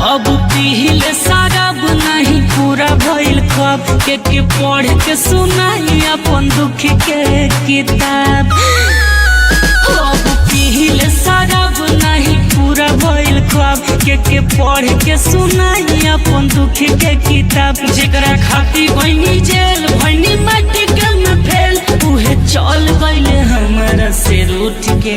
अब पीले शराब नहीं पूरा भइल ख्वाब के पढ़ के सुनाई अपन दुख के किताब। अब पीले शराब नहीं पूरा भइल ख्वाब के पढ़ के सुनाई अपन दुख के किताब। जेकरा खातिर गइनी जेल भइनी मेडिकल में फेल उहे चल गइले हमरा से रूठ के।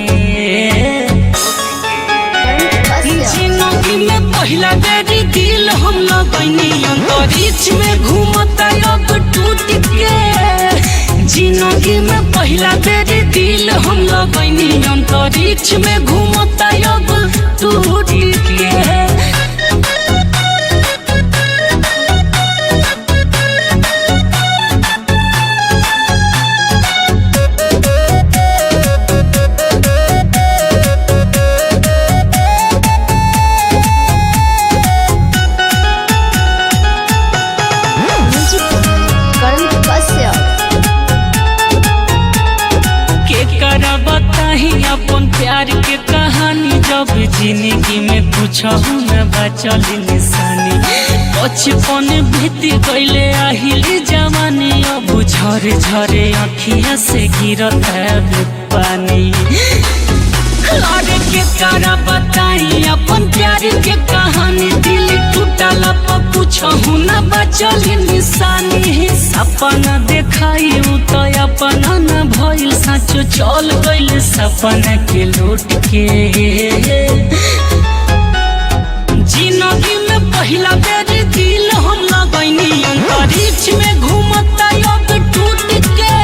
जिंदगी में पहला बेरी दिल हम लगैनी अंतरिक्ष में घूमता अब टूट के। जिंदगी में पहला बेरी दिल हम लगैनी अंतरिक्ष में घूमता अब टूट के। अपन प्यार के कहानी जब जिंदगी में कुछ न बचल निशानी। बचपन बीत गइले आहिल जवानी अब झरे झरे अखिया से गिरत है पानी। अरे के करा बताई अपन प्यार के कहानी दिल टूटल पर कुछ न बचल निशानी। सपना देखाई तो अपना न भइल सचो चल गइल सपना के लूट के। जिंदगी में पहला बेर दिल हम लगैनी अंतरिक्ष में घूमता अब टूट के।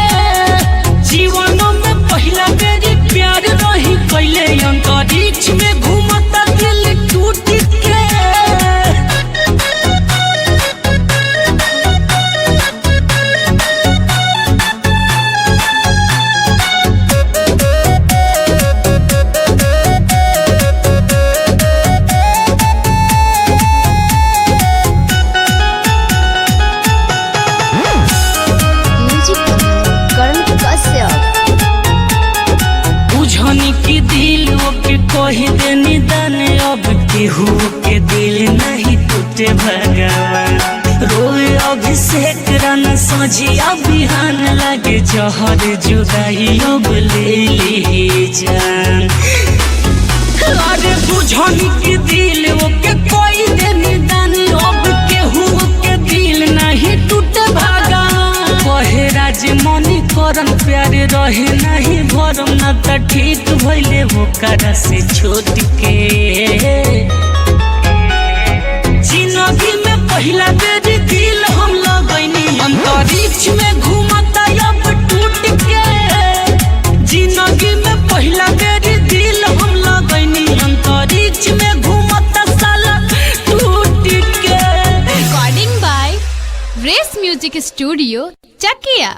जीवनों में पहला बेर प्यार रही कैले अंतरिक्ष में घूमता दिल टूट के। की दिल के कही दे निदान अब केहू के दिल नहीं टूटे भगवान। रोए अभिषेक रन सजी अभियान लगे जहर जुदाई अब ले ली जान। अरे बुझनी की दिल के कोई दे निदान अब केहू के दिल नहीं टूटे भगवान। कहे राज मनी करन प्यारे रहे नहीं भरम न त ठीक भइले ओकरा से छोट के। जिंदगी में पहला बेर दिल हम लगैनी अंतरिक्ष में घूमता अब टूट के। जिंदगी में पहला बेर दिल हम लगैनी अंतरिक्ष में घूमता साला टूट के। Recording by race music studio Chakiya.